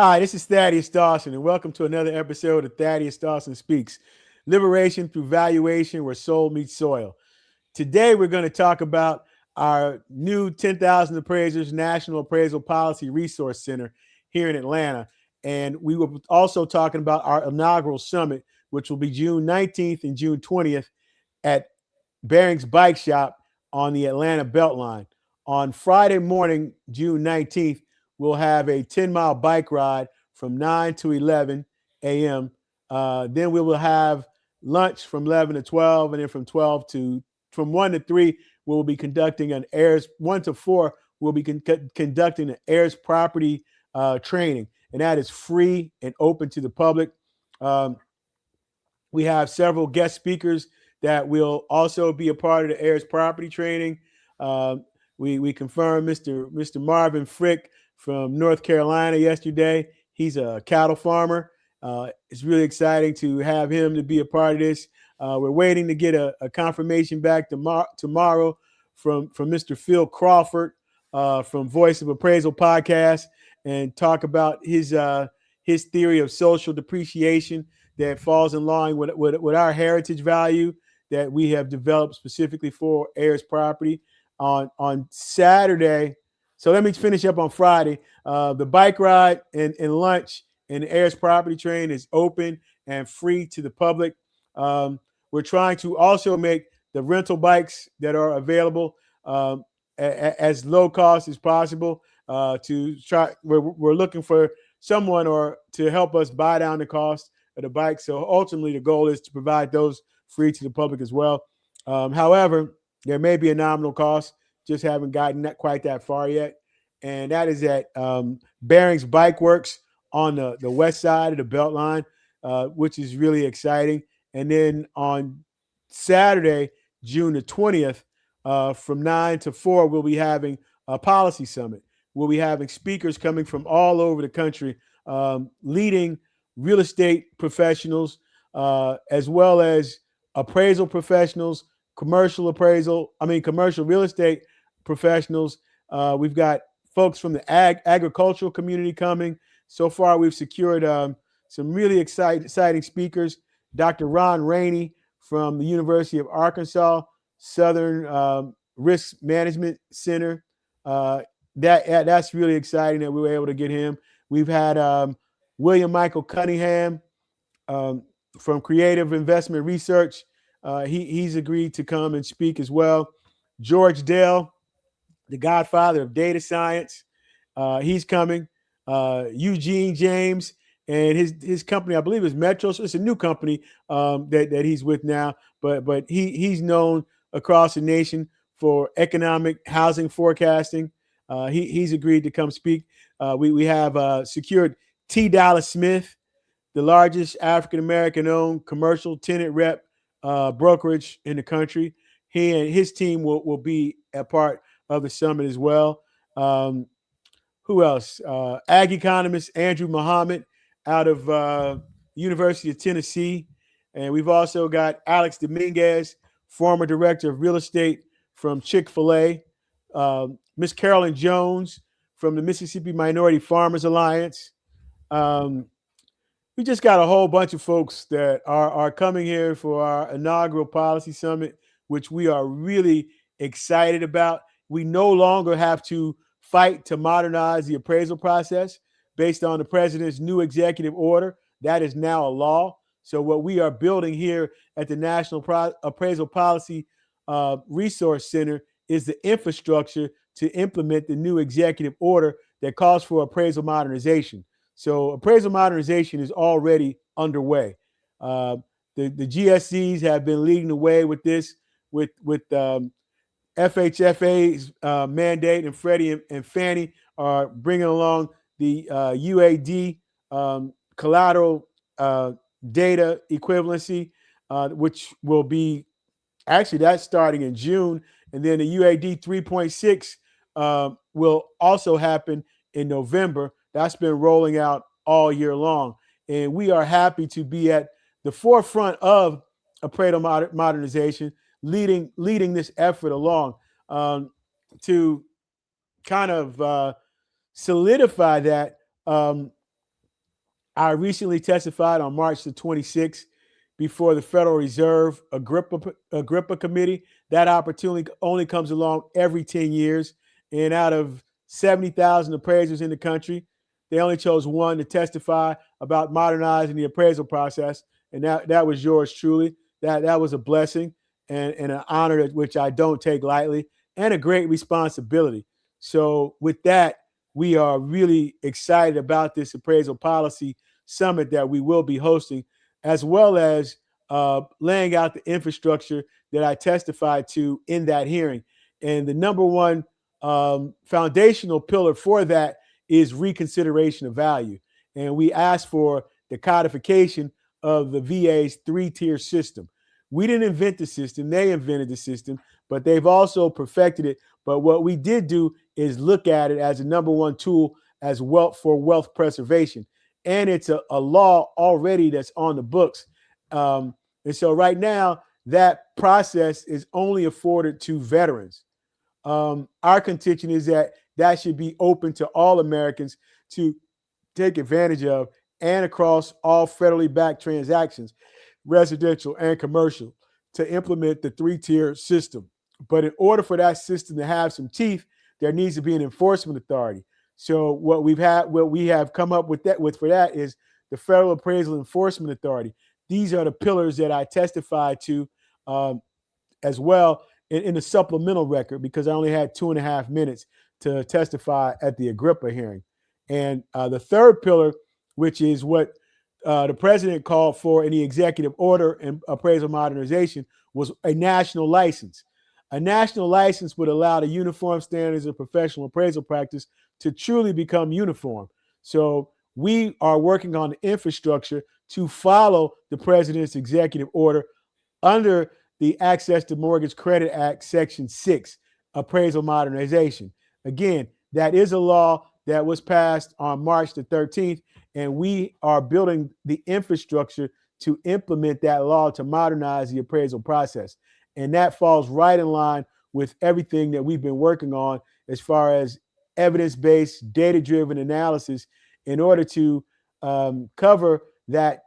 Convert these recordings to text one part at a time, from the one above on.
Hi, this is Thaddaus Dawson, and welcome to another episode of Thaddaus Dawson Speaks, Liberation through Valuation, where soul meets soil. Today, we're going to talk about our new 10,000 Appraisers National Appraisal Policy Resource Center here in Atlanta. And we were also talking about our inaugural summit, which will be June 19th and June 20th at Barings Bike Shop on the Atlanta Beltline. On Friday morning, June 19th, we'll have a 10-mile bike ride from 9 to 11 a.m. Then we will have lunch from 11 to 12, and then from 1 to 3, we'll be conducting an heirs 1 to 4. We'll be conducting an heirs property training, and that is free and open to the public. We have several guest speakers that will also be a part of the heirs property training. We confirmed Mr. Marvin Frick from North Carolina yesterday. He's a cattle farmer. It's really exciting to have him to be a part of this. We're waiting to get a confirmation back tomorrow from Mr. Phil Crawford from Voice of Appraisal podcast, and talk about his theory of social depreciation that falls in line with our heritage value that we have developed specifically for heirs property. On Saturday, so let me finish up on Friday. The bike ride and lunch and the heirs property train is open and free to the public. We're trying to also make the rental bikes that are available as low cost as possible. We're looking for someone or to help us buy down the cost of the bike. So ultimately, the goal is to provide those free to the public as well. However, there may be a nominal cost. Just haven't gotten quite that far yet. And that is at Barings Bike Works on the west side of the Beltline, which is really exciting. And then on Saturday, June the 20th, from 9 to 4, we'll be having a policy summit. We'll be having speakers coming from all over the country, leading real estate professionals, as well as appraisal professionals, commercial real estate professionals. We've got folks from the agricultural community coming. So far, we've secured some really exciting speakers. Dr. Ron Rainey from the University of Arkansas Southern Risk Management Center. That's really exciting that we were able to get him. We've had William Michael Cunningham from Creative Investment Research. He's agreed to come and speak as well. George Dell, the godfather of data science, he's coming. Eugene James and his company, I believe, is Metro. So it's a new company that he's with now, but he's known across the nation for economic housing forecasting. He's agreed to come speak. We have secured T. Dallas Smith, the largest African-American owned commercial tenant rep brokerage in the country. He and his team will be a part of the summit as well. Who else? Ag economist Andrew Muhammad out of University of Tennessee. And we've also got Alex Dominguez, former director of real estate from Chick-fil-A. Miss Carolyn Jones from the Mississippi Minority Farmers Alliance. We just got a whole bunch of folks that are coming here for our inaugural policy summit, which we are really excited about. We no longer have to fight to modernize the appraisal process based on the president's new executive order. That is now a law. So what we are building here at the National Appraisal Policy Resource Center is the infrastructure to implement the new executive order that calls for appraisal modernization. So appraisal modernization is already underway. The GSCs have been leading the way with this, with FHFA's mandate, and Freddie and Fannie are bringing along the UAD collateral data equivalency, which will be actually that's starting in June, and then the UAD 3.6 will also happen in November. That's been rolling out all year long, and we are happy to be at the forefront of appraisal modernization, leading this effort along to kind of solidify that. I recently testified on March the 26th before the Federal Reserve Agrippa Committee. That opportunity only comes along every 10 years. And out of 70,000 appraisers in the country, they only chose one to testify about modernizing the appraisal process. And that was yours truly. That was a blessing and an honor which I don't take lightly, and a great responsibility. So with that, we are really excited about this appraisal policy summit that we will be hosting, as well as laying out the infrastructure that I testified to in that hearing. And the number one foundational pillar for that is reconsideration of value. And we asked for the codification of the VA's three-tier system. We didn't invent the system, they invented the system, but they've also perfected it. But what we did do is look at it as a number one tool as for wealth preservation. And it's a law already that's on the books. And so right now, that process is only afforded to veterans. Our contention is that should be open to all Americans to take advantage of, and across all federally backed transactions, residential and commercial, to implement the three-tier system. But in order for that system to have some teeth, there needs to be an enforcement authority. So what we have come up with for that is the Federal Appraisal Enforcement Authority. These are the pillars that I testified to as well in the supplemental record, because I only had 2.5 minutes to testify at the Agrippa hearing. And the third pillar, which is what the president called for in the executive order and appraisal modernization, was a national license. A national license would allow the uniform standards of professional appraisal practice to truly become uniform. So we are working on the infrastructure to follow the president's executive order under the Access to Mortgage Credit Act, Section 6, appraisal modernization. Again, that is a law that was passed on March the 13th, and we are building the infrastructure to implement that law to modernize the appraisal process. And that falls right in line with everything that we've been working on as far as evidence-based, data-driven analysis in order to cover that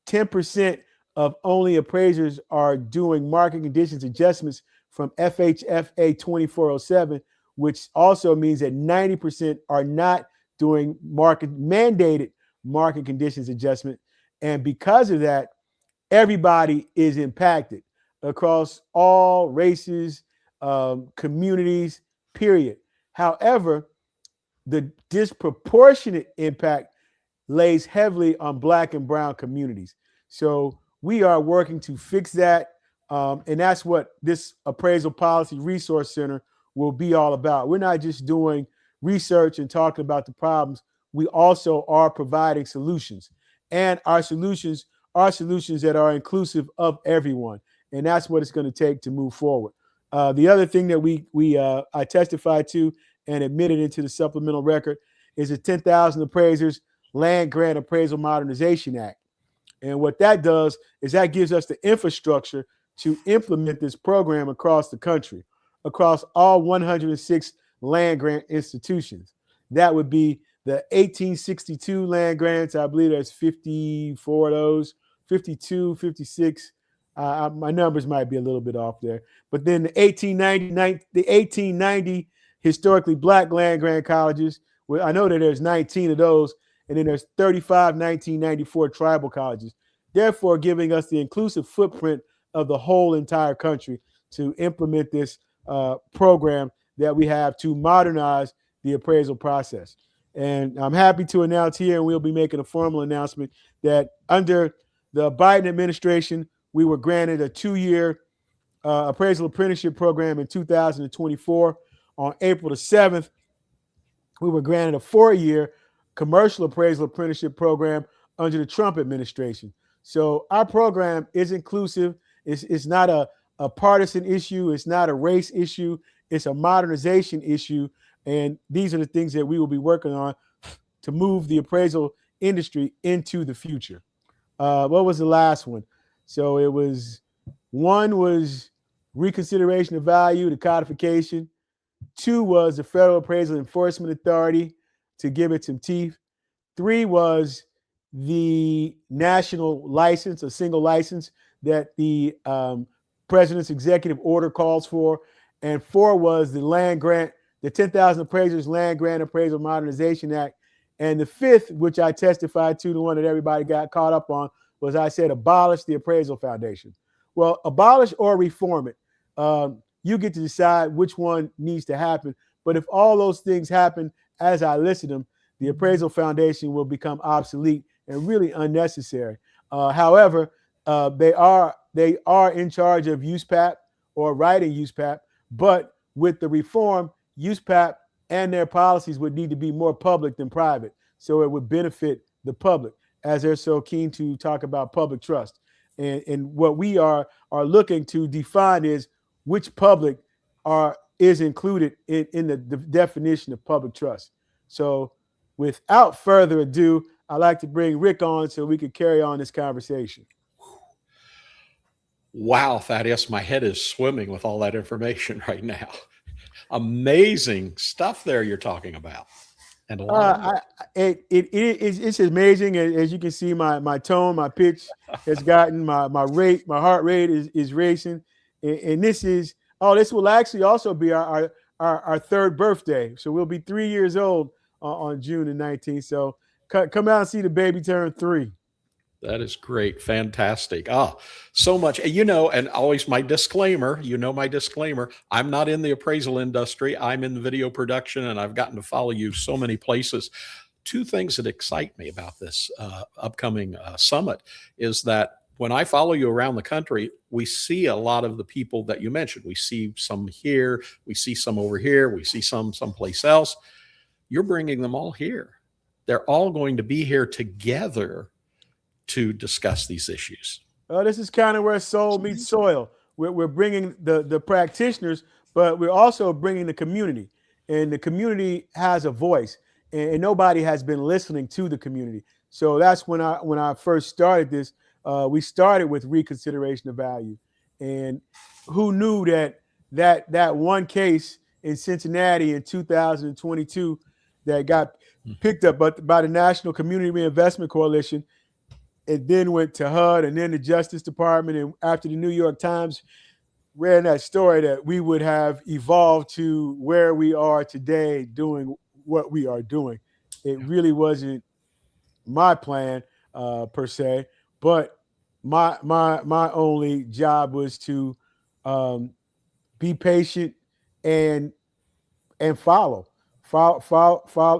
10% of only appraisers are doing market conditions adjustments from FHFA 2407, which also means that 90% are not doing mandated market conditions adjustment. And because of that, everybody is impacted across all races, communities, period. However, the disproportionate impact lays heavily on Black and brown communities. So we are working to fix that. And that's what this Appraisal Policy Resource Center will be all about. We're not just doing research and talking about the problems. We also are providing solutions. And our solutions are solutions that are inclusive of everyone. And that's what it's going to take to move forward. The other thing that I testified to and admitted into the supplemental record is the 10,000 Appraisers Land Grant Appraisal Modernization Act. And what that does is that gives us the infrastructure to implement this program across the country, across all 106 land grant institutions. That would be the 1862 land grants. I believe there's 54 of those, 52, 56. My numbers might be a little bit off there. But then the 1890 historically Black land grant colleges. Well, I know that there's 19 of those. And then there's 35 1994 tribal colleges, therefore giving us the inclusive footprint of the whole entire country to implement this program that we have to modernize the appraisal process. And I'm happy to announce here, and we'll be making a formal announcement, that under the Biden administration, we were granted a 2-year appraisal apprenticeship program in 2024. On April the 7th, we were granted a 4-year commercial appraisal apprenticeship program under the Trump administration. So our program is inclusive. It's not a partisan issue. It's not a race issue. It's a modernization issue. And these are the things that we will be working on to move the appraisal industry into the future. What was the last one? So it was, one was reconsideration of value, the codification. 2 was the Federal Appraisal Enforcement Authority, to give it some teeth. 3 was the national license, a single license that the president's executive order calls for. And 4 was the land grant, the 10,000 Appraisers Land Grant Appraisal Modernization Act. And the 5th, which I testified to, the one that everybody got caught up on, was I said abolish the Appraisal Foundation. Well, abolish or reform it. You get to decide which one needs to happen. But if all those things happen as I listed them, the Appraisal Foundation will become obsolete and really unnecessary. However, they are in charge of USPAP or writing USPAP, but with the reform, USPAP and their policies would need to be more public than private, so it would benefit the public, as they're so keen to talk about public trust. And what we are looking to define is which public is included in the definition of public trust. So without further ado, I'd like to bring Rick on so we could carry on this conversation. Wow, Thaddaus, my head is swimming with all that information right now. Amazing stuff there you're talking about. And a lot it's amazing. As you can see, my tone, my pitch has gotten, my heart rate is racing. And this will actually also be our 3rd birthday. So we'll be 3 years old on June the 19th. So come out and see the baby turn 3. That is great. Fantastic. So much, and always my disclaimer, my disclaimer, I'm not in the appraisal industry. I'm in video production, and I've gotten to follow you so many places. 2 things that excite me about this upcoming summit is that when I follow you around the country, we see a lot of the people that you mentioned. We see some here, we see some over here, we see some someplace else. You're bringing them all here. They're all going to be here together to discuss these issues. This is kind of where soul meets soil. We're bringing the practitioners, but we're also bringing the community. And the community has a voice, and nobody has been listening to the community. So that's when I first started this. We started with reconsideration of value. And who knew that one case in Cincinnati in 2022 that got picked up by the National Community Reinvestment Coalition, it then went to HUD and then the Justice Department. And after the New York Times ran that story, that we would have evolved to where we are today doing what we are doing. It really wasn't my plan per se, but my only job was to be patient and follow.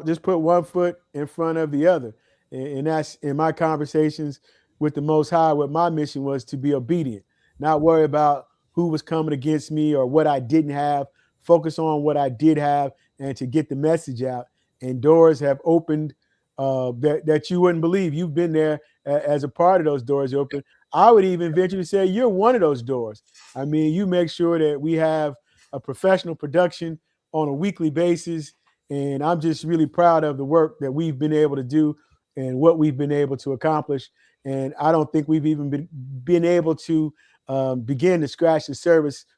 Just put one foot in front of the other. And that's in my conversations with the Most High. What my mission was to be obedient, not worry about who was coming against me or what I didn't have. Focus on what I did have and to get the message out. And doors have opened that you wouldn't believe. You've been there as a part of those doors open. I would even venture to say you're one of those doors. I mean, you make sure that we have a professional production on a weekly basis. And I'm just really proud of the work that we've been able to do and what we've been able to accomplish. And I don't think we've even been able to begin to scratch the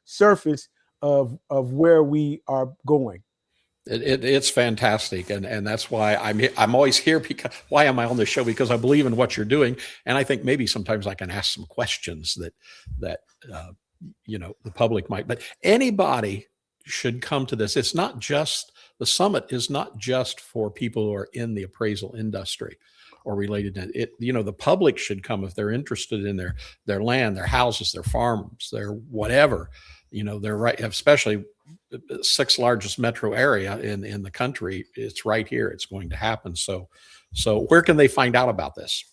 surface of where we are going. It's fantastic, and that's why I'm always here. Because why am I on this show? Because I believe in what you're doing, and I think maybe sometimes I can ask some questions that the public might. But anybody should come to this. It's not just the summit is not just for people who are in the appraisal industry or related to it. The public should come if they're interested in their land, their houses, their farms, their whatever. They're right, especially the 6th largest metro area in the country. It's right here. It's going to happen. So where can they find out about this?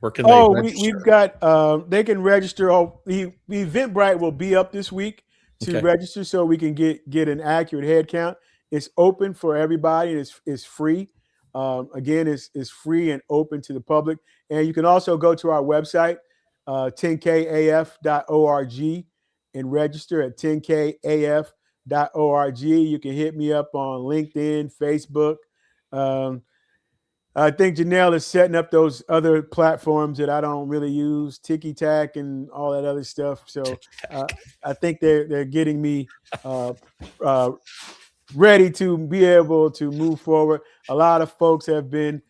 Where can they register? We've got they can register. The Eventbrite will be up this week to register, so we can get an accurate head count. It's open for everybody. It's free. Again, it's free and open to the public. And you can also go to our website, 10kaf.org, and register at 10kaf.org. You can hit me up on LinkedIn, Facebook. I think Janelle is setting up those other platforms that I don't really use, Tiki Tac and all that other stuff. So I think they're getting me ready to be able to move forward. A lot of folks have been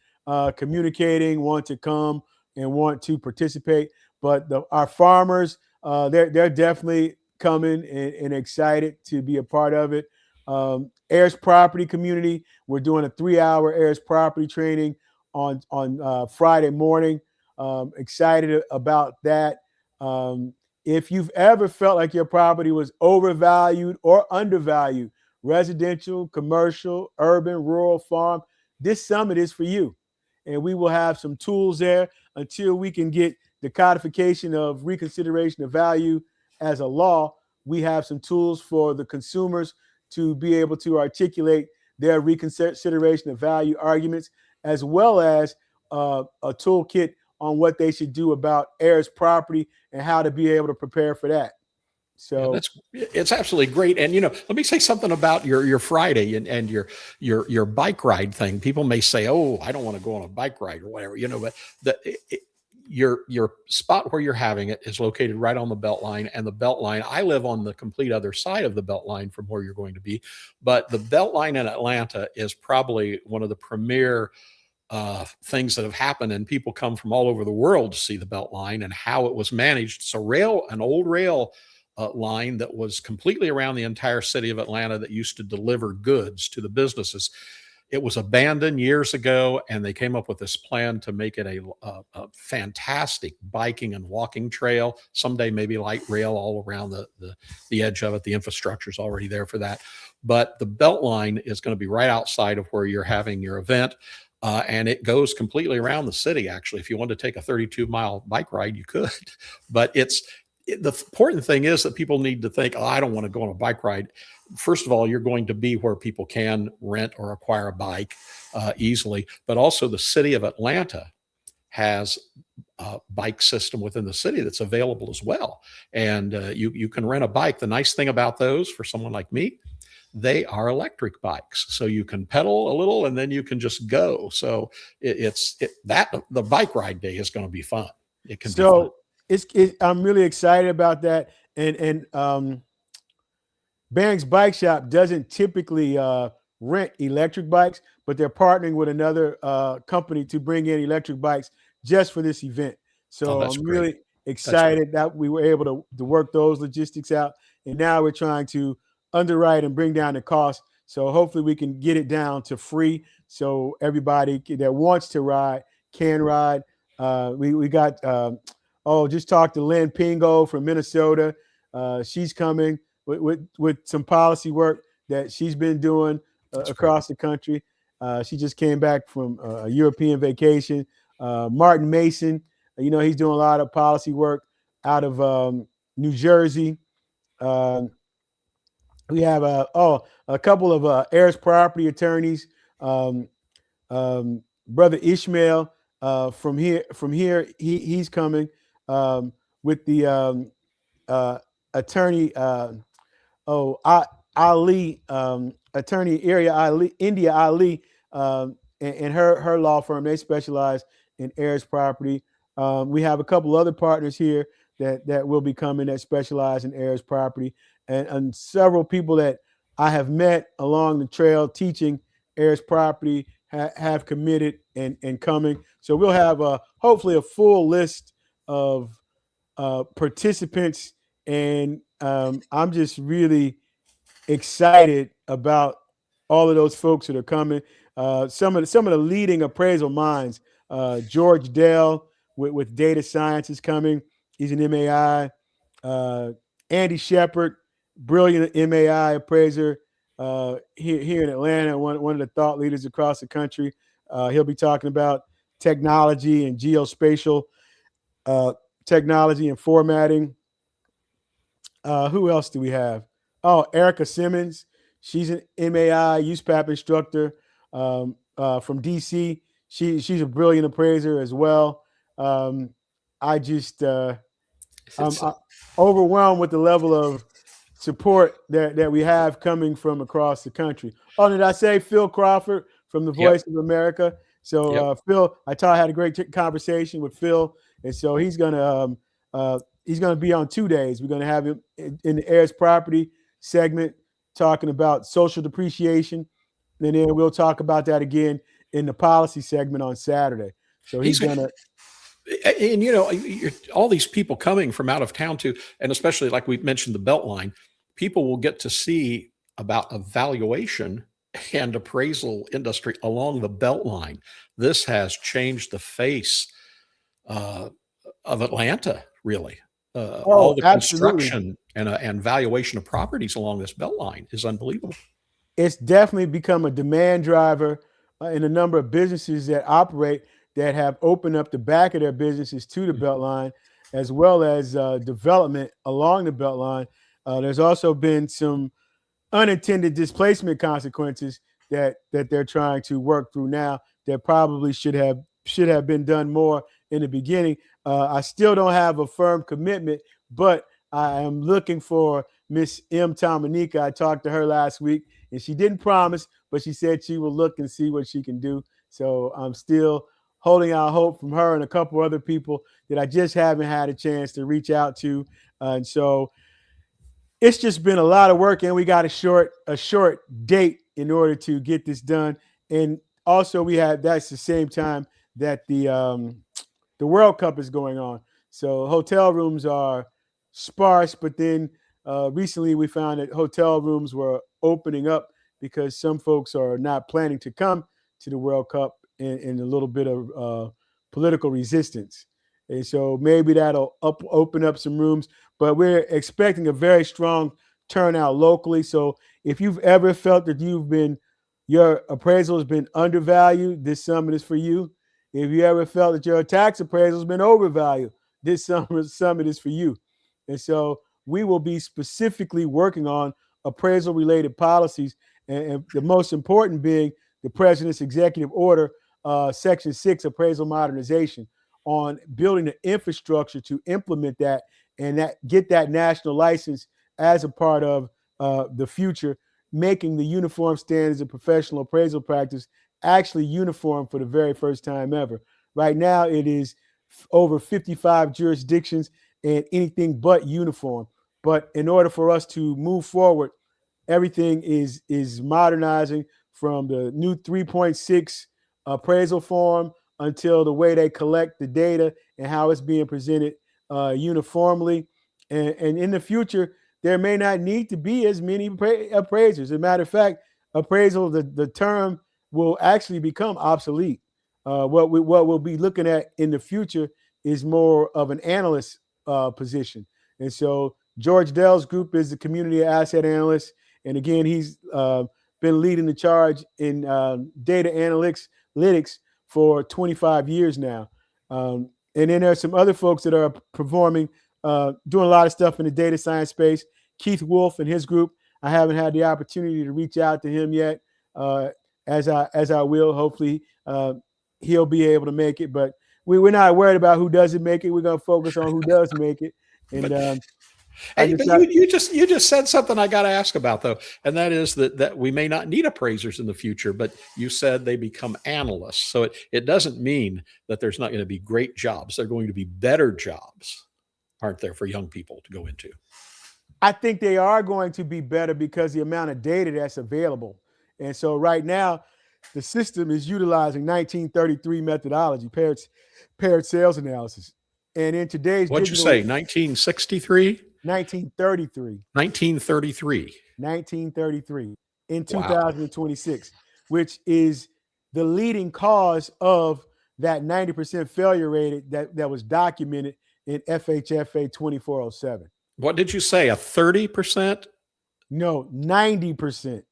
communicating, want to come and want to participate. But our farmers, they're definitely coming and excited to be a part of it. Heirs property community, we're doing a 3-hour heirs property training on Friday morning. Excited about that. If you've ever felt like your property was overvalued or undervalued, residential, commercial, urban, rural, farm, this summit is for you. And we will have some tools there until we can get the codification of reconsideration of value as a law. We have some tools for the consumers to be able to articulate their reconsideration of value arguments, as well as a toolkit on what they should do about heirs property and how to be able to prepare for that. So it's absolutely great. And let me say something about your Friday and your bike ride thing. People may say, "Oh, I don't want to go on a bike ride or whatever," but your spot where you're having it is located right on the Beltline, and the Beltline. I live on the complete other side of the Beltline from where you're going to be, but the Beltline in Atlanta is probably one of the premier things that have happened, and people come from all over the world to see the Beltline and how it was managed. It's an old rail line that was completely around the entire city of Atlanta that used to deliver goods to the businesses. It was abandoned years ago, and they came up with this plan to make it a fantastic biking and walking trail. Someday, maybe light rail all around the edge of it. The infrastructure is already there for that. But the Beltline is going to be right outside of where you're having your event. And it goes completely around the city. Actually, if you wanted to take a 32-mile bike ride, you could. But the important thing is that people need to think, "Oh, I don't want to go on a bike ride." First of all, you're going to be where people can rent or acquire a bike easily. But also the city of Atlanta has a bike system within the city that's available as well. And you can rent a bike. The nice thing about those for someone like me, they are electric bikes. So you can pedal a little and then you can just go. So the bike ride day is going to be fun. It can be fun. I'm really excited about that. And Barring's Bike Shop doesn't typically rent electric bikes, but they're partnering with another company to bring in electric bikes just for this event. So I'm really excited that we were able to work those logistics out. And now we're trying to underwrite and bring down the cost. So hopefully we can get it down to free, so everybody that wants to ride can ride. We got just talked to Lynn Pingo from Minnesota. She's coming with some policy work that she's been doing across the country. She just came back from a European vacation. Martin Mason, he's doing a lot of policy work out of New Jersey. We have a couple of heirs property attorneys. Brother Ishmael from here, he's coming with the attorney Ali, attorney India Ali, and her law firm. They specialize in heirs property. We have a couple other partners here that will be coming that specialize in heirs property, and several people that I have met along the trail teaching heirs property have committed and coming. So we'll have hopefully a full list of participants, and I'm just really excited about all of those folks that are coming. Some of the leading appraisal minds. George Dell with data science is coming. He's an MAI. Andy Shepard, brilliant MAI appraiser here in Atlanta, one of the thought leaders across the country. He'll be talking about technology and geospatial technology and formatting. Who else do we have? Oh, Erica Simmons. She's an MAI USPAP instructor from DC. She's a brilliant appraiser as well. I'm overwhelmed with the level of support that we have coming from across the country. Oh, did I say Phil Crawford from the Voice of America? So Phil, I had a great conversation with Phil, and so he's gonna be on 2 days. We're gonna have him in the heirs property segment talking about social depreciation, and then we'll talk about that again in the policy segment on Saturday. So he's going to. And all these people coming from out of town too, and especially like we mentioned, the Beltline, people will get to see about a valuation and appraisal industry along the Beltline. This has changed the face of Atlanta, really. All the construction and valuation of properties along this Beltline is unbelievable. It's definitely become a demand driver in a number of businesses that operate, that have opened up the back of their businesses to the Beltline, as well as development along the Beltline. There's also been some unintended displacement consequences that they're trying to work through now that probably should have been done more in the beginning. I still don't have a firm commitment, but I am looking for Miss M. Tomanika. I talked to her last week, and she didn't promise, but she said she will look and see what she can do. So I'm still holding out hope from her and a couple other people that I just haven't had a chance to reach out to. And so it's just been a lot of work, and we got a short date in order to get this done. And also that's the same time that the World Cup is going on. So hotel rooms are sparse, but then recently we found that hotel rooms were opening up because some folks are not planning to come to the World Cup in a little bit of political resistance. And so maybe that'll open up some rooms, but we're expecting a very strong turnout locally. So if you've ever felt that your appraisal has been undervalued, this summit is for you. If you ever felt that your tax appraisal has been overvalued, this summit is for you. And so we will be specifically working on appraisal related policies, and the most important being the President's Executive Order, Section 6, appraisal modernization, on building the infrastructure to implement that and get that national license as a part of the future, making the uniform standards of professional appraisal practice actually uniform for the very first time ever. Right now, it is over 55 jurisdictions and anything but uniform. But in order for us to move forward, everything is modernizing, from the new 3.6 appraisal form until the way they collect the data and how it's being presented uniformly. And in the future, there may not need to be as many appraisers. As a matter of fact, appraisal, the term, will actually become obsolete. What we'll be looking at in the future is more of an analyst position. And so George Dell's group is the community asset analyst. And again, he's been leading the charge in data analytics for 25 years now. And then there are some other folks that are performing, doing a lot of stuff in the data science space. Keith Wolf and his group, I haven't had the opportunity to reach out to him yet. As I will, hopefully he'll be able to make it. But we're not worried about who doesn't make it. We're going to focus on who does make it. And you just said something I got to ask about, though, and that is that we may not need appraisers in the future, but you said they become analysts. So it doesn't mean that there's not going to be great jobs. They're going to be better jobs, aren't there, for young people to go into? I think they are going to be better because the amount of data that's available. And so right now, the system is utilizing 1933 methodology, paired sales analysis. And in today's What'd you say, 1963? 1933. 1933. 1933 in 2026, which is the leading cause of that 90% failure rate that was documented in FHFA 2407. What did you say, a 30%? No, 90%.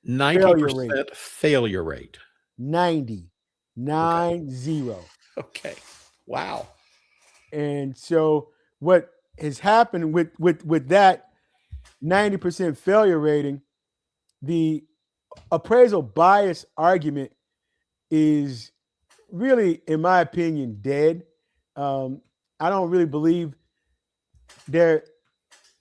90% failure rate. 90. 90. Okay. Wow. And so what has happened with that 90% failure rating, the appraisal bias argument is really, in my opinion, dead. I don't really believe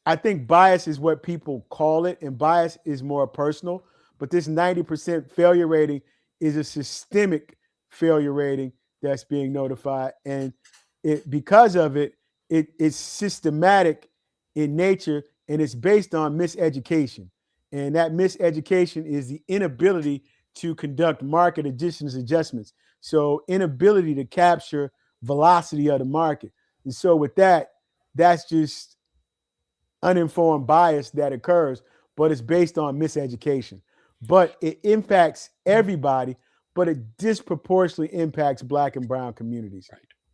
I think bias is what people call it, and bias is more personal. But this 90% failure rating is a systemic failure rating that's being notified. And because of it, it's systematic in nature, and it's based on miseducation. And that miseducation is the inability to conduct market adjustments. So inability to capture velocity of the market. And so with that, that's just uninformed bias that occurs, but it's based on miseducation. But it impacts everybody, but it disproportionately impacts Black and brown communities.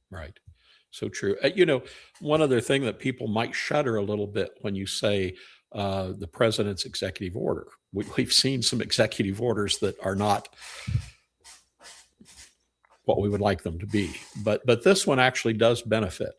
Right. So true. One other thing that people might shudder a little bit when you say the president's executive order. We've seen some executive orders that are not what we would like them to be, but this one actually does benefit.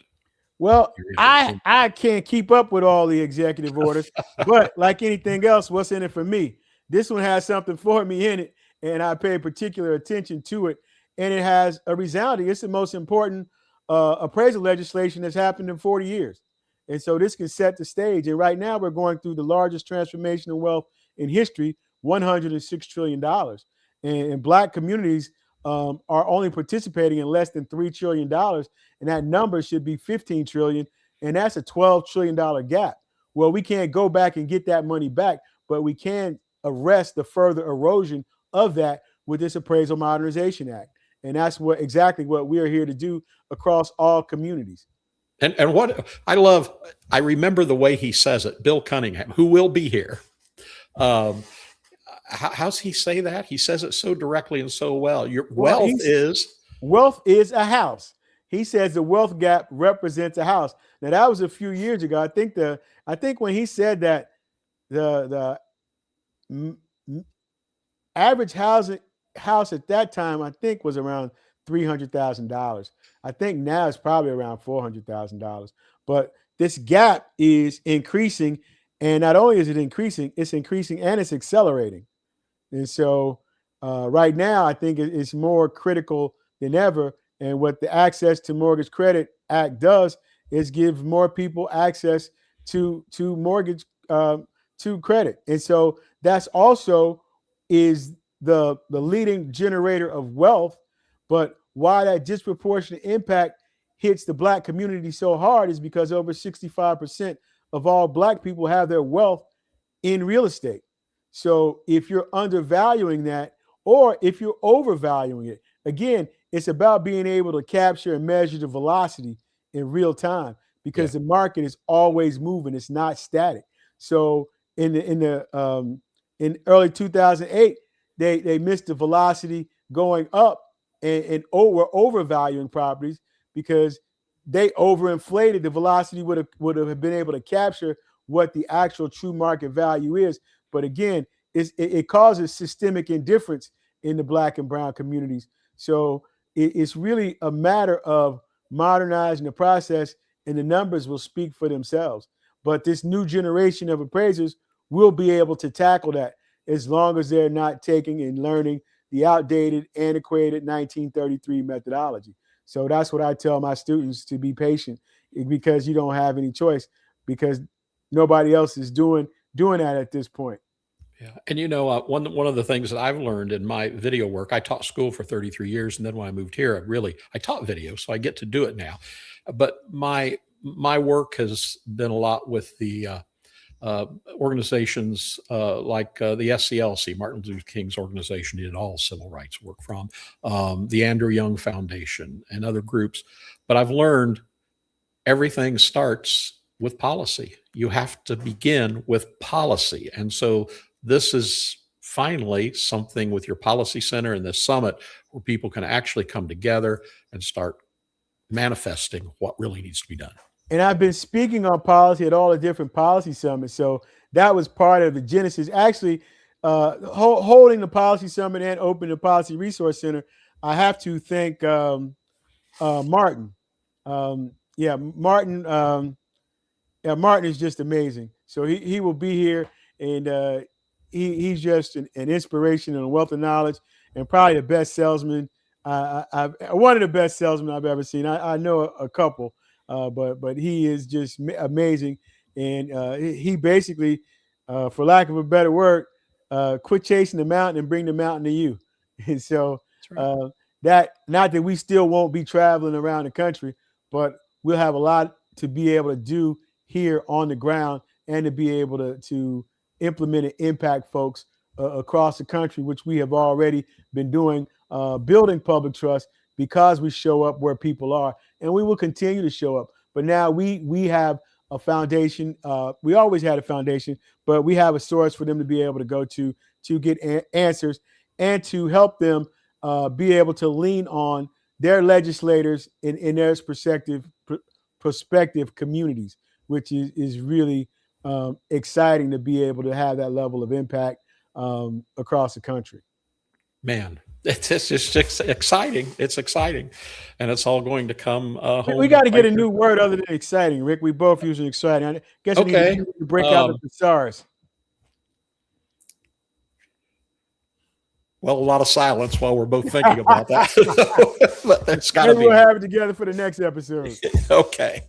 Well, I can't keep up with all the executive orders, but like anything else, what's in it for me? This one has something for me in it, and I pay particular attention to it. And it has a resounding, it's the most important appraisal legislation that's happened in 40 years. And so this can set the stage. And right now we're going through the largest transformation of wealth in history, $106 trillion. And Black communities are only participating in less than $3 trillion. And that number should be 15 trillion. And that's a $12 trillion gap. Well, we can't go back and get that money back, but we can arrest the further erosion of that with this Appraisal Modernization Act. And that's exactly what we are here to do across all communities. And what I remember the way he says it, Bill Cunningham, who will be here. How's he say that? He says it so directly and so well. Wealth is a house. He says the wealth gap represents a house. Now that was a few years ago. I think when he said that, the average house at that time, I think, was around $300,000. I think now it's probably around $400,000. But this gap is increasing, and not only is it increasing, and it's accelerating. And so right now, I think it's more critical than ever. And what the Access to Mortgage Credit Act does is give more people access to mortgage, to credit. And so that's also is the leading generator of wealth. But why that disproportionate impact hits the Black community so hard is because over 65% of all Black people have their wealth in real estate. So if you're undervaluing that, or if you're overvaluing it, again, it's about being able to capture and measure the velocity in real time, because the market is always moving. It's not static. So in early 2008, they missed the velocity going up and were overvaluing properties because they overinflated. The velocity would have been able to capture what the actual true market value is. But again, it causes systemic indifference in the Black and brown communities. So it's really a matter of modernizing the process, and the numbers will speak for themselves. But this new generation of appraisers will be able to tackle that as long as they're not taking and learning the outdated, antiquated 1933 methodology. So that's what I tell my students, to be patient, because you don't have any choice, because nobody else is doing that at this point. Yeah. And one of the things that I've learned in my video work, I taught school for 33 years. And then when I moved here, I taught video, so I get to do it now. But my work has been a lot with the organizations like the SCLC, Martin Luther King's organization, did all civil rights work from, the Andrew Young Foundation and other groups. But I've learned everything starts with policy. You have to begin with policy. And so this is finally something with your policy center and this summit where people can actually come together and start manifesting what really needs to be done. And I've been speaking on policy at all the different policy summits. So that was part of the genesis. Actually, holding the policy summit and opening the policy resource center, I have to thank Martin. Martin is just amazing. So he will be here, and he's just an inspiration and a wealth of knowledge, and probably the best salesman. One of the best salesmen I've ever seen. I know a couple. But he is just amazing, and he basically, for lack of a better word, quit chasing the mountain and bring the mountain to you. And so that, not that we still won't be traveling around the country, but we'll have a lot to be able to do here on the ground, and to be able to implement and impact folks across the country, which we have already been doing, building public trust because we show up where people are, and we will continue to show up. But now we have a foundation. We always had a foundation, but we have a source for them to be able to go to get answers and to help them be able to lean on their legislators in their prospective communities, which is really exciting to be able to have that level of impact across the country. Man, it's just exciting. It's exciting, and it's all going to come home. We got to get a new word other than exciting, Rick. We both using exciting. I guess we need to break out the thesaurus. Well, a lot of silence while we're both thinking about that. But there's got to be. We'll have it together for the next episode. Okay,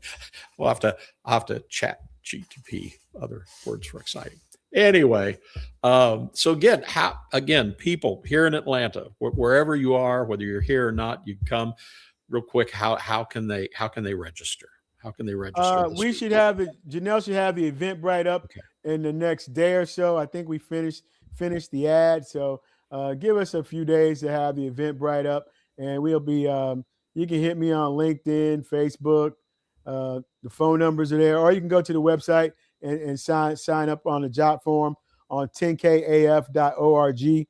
I'll have to chat GTP other words for exciting. Anyway, so again, people here in Atlanta, wherever you are, whether you're here or not, you come real quick. How can they register? How can they register? We should have Janelle should have the Eventbrite up in the next day or so. I think we finished the ad, so give us a few days to have the Eventbrite up, and we'll be. You can hit me on LinkedIn, Facebook. The phone numbers are there, or you can go to the website and sign up on the job form on 10kaf.org.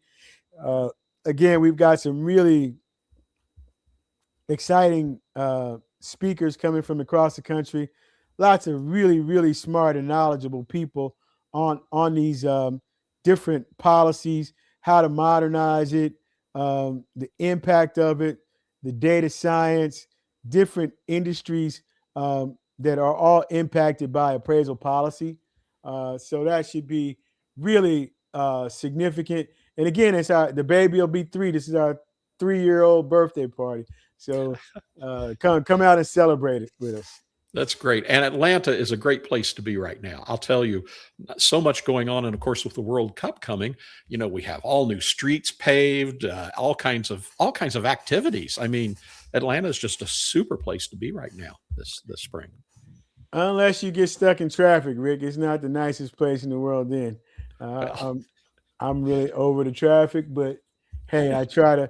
Again, we've got some really exciting speakers coming from across the country. Lots of really, really smart and knowledgeable people on these different policies, how to modernize it, the impact of it, the data science, different industries that are all impacted by appraisal policy. So that should be really significant. And again, the baby will be 3. This is our 3-year-old birthday party. So come out and celebrate it with us. That's great. And Atlanta is a great place to be right now. I'll tell you, so much going on. And of course, with the World Cup coming, we have all new streets paved, all kinds of activities. I mean, Atlanta is just a super place to be right now this spring. Unless you get stuck in traffic, Rick, it's not the nicest place in the world then. I'm really over the traffic, but hey, I try to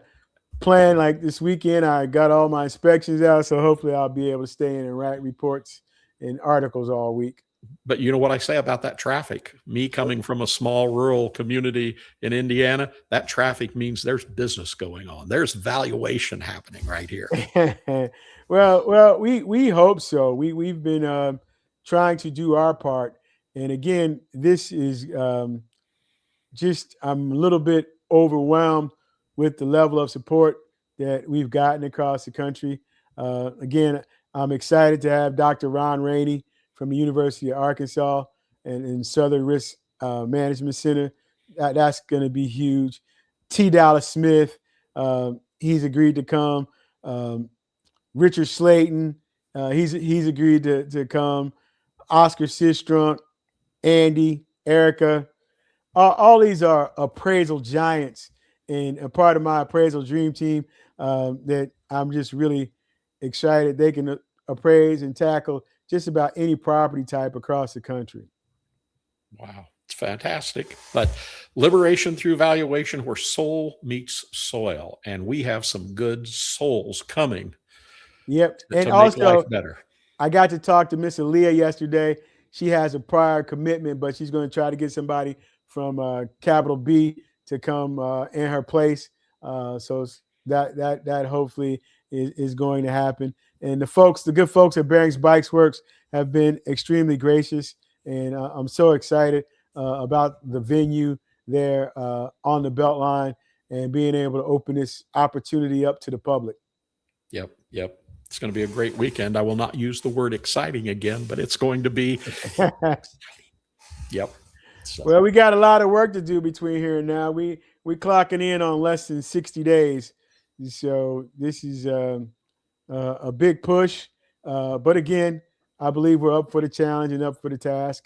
plan. Like this weekend, I got all my inspections out, so hopefully I'll be able to stay in and write reports and articles all week. But you know what I say about that traffic? Me coming from a small rural community in Indiana, that traffic means there's business going on. There's valuation happening right here. Well, we hope so. We've been trying to do our part, and again, this is I'm a little bit overwhelmed with the level of support that we've gotten across the country. Again, I'm excited to have Dr. Ron Rainey from the University of Arkansas and Southern Risk Management Center. That's going to be huge. T. Dallas Smith, he's agreed to come. Richard Slayton, he's agreed to come. Oscar Sistrunk, Andy, Erica, all these are appraisal giants and a part of my appraisal dream team that I'm just really excited they can appraise and tackle just about any property type across the country. Wow, it's fantastic. But liberation through valuation, where soul meets soil, and we have some good souls coming. Yep, and also life better. I got to talk to Miss Aaliyah yesterday. She has a prior commitment, but she's going to try to get somebody from Capital B to come in her place. So that hopefully is going to happen. And the good folks at Barings Bikes Works have been extremely gracious, and I'm so excited about the venue there on the Beltline and being able to open this opportunity up to the public. Yep. It's going to be a great weekend. I will not use the word exciting again, but it's going to be. Yep. So. Well, we got a lot of work to do between here and now. We're clocking in on less than 60 days. So this is a big push. But again, I believe we're up for the challenge and up for the task.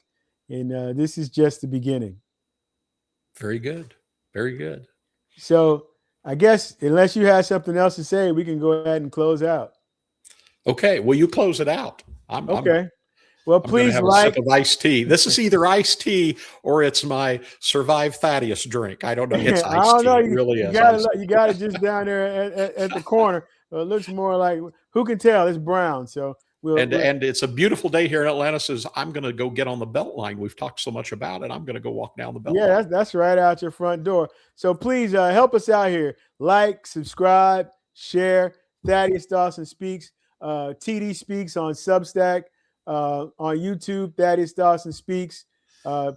And this is just the beginning. Very good. Very good. So I guess unless you have something else to say, we can go ahead and close out. Okay. Well, you close it out. Okay. Well, I'm going to please have a sip of iced tea. This is either iced tea or it's my Survive Thaddeus drink. I don't know. It's I iced don't tea. know. It really You is got iced it. tea. You got it just down there at the corner. It looks more like, who can tell? It's brown. So And it's a beautiful day here in Atlanta. Says I'm going to go get on the Beltline. We've talked so much about it. I'm going to go walk down the Beltline. Yeah, that's right out your front door. So please help us out here. Like, subscribe, share. Thaddaus Dawson Speaks. TD Speaks on Substack. On YouTube, Thaddaus Dawson Speaks.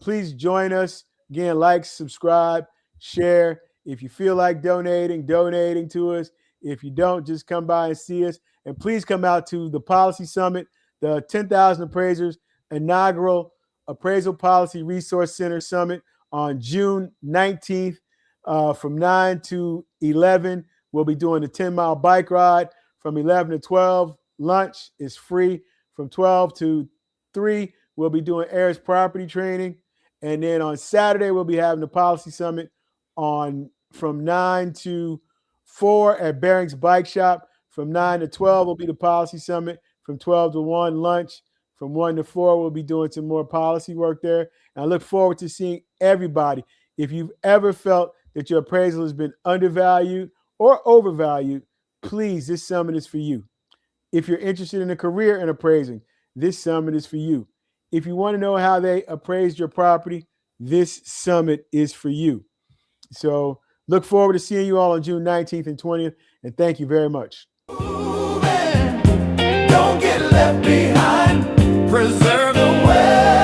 Please join us. Again, like, subscribe, share. If you feel like donating to us. If you don't, just come by and see us. And please come out to the Policy Summit, the 10,000 Appraisers inaugural Appraisal Policy Resource Center Summit on June 19th from 9 to 11. We'll be doing a 10-mile bike ride from 11 to 12. Lunch is free. From 12 to 3, we'll be doing heirs property training. And then on Saturday, we'll be having the Policy Summit from 9 to 4 at Barring's Bike Shop. From 9 to 12 will be the Policy Summit. From 12 to 1, lunch. From 1 to 4, we'll be doing some more policy work there. And I look forward to seeing everybody. If you've ever felt that your appraisal has been undervalued or overvalued, please, this summit is for you. If you're interested in a career in appraising, this summit is for you. If you want to know how they appraised your property, this summit is for you. So look forward to seeing you all on June 19th and 20th. And thank you very much. Don't get left behind. Preserve the way.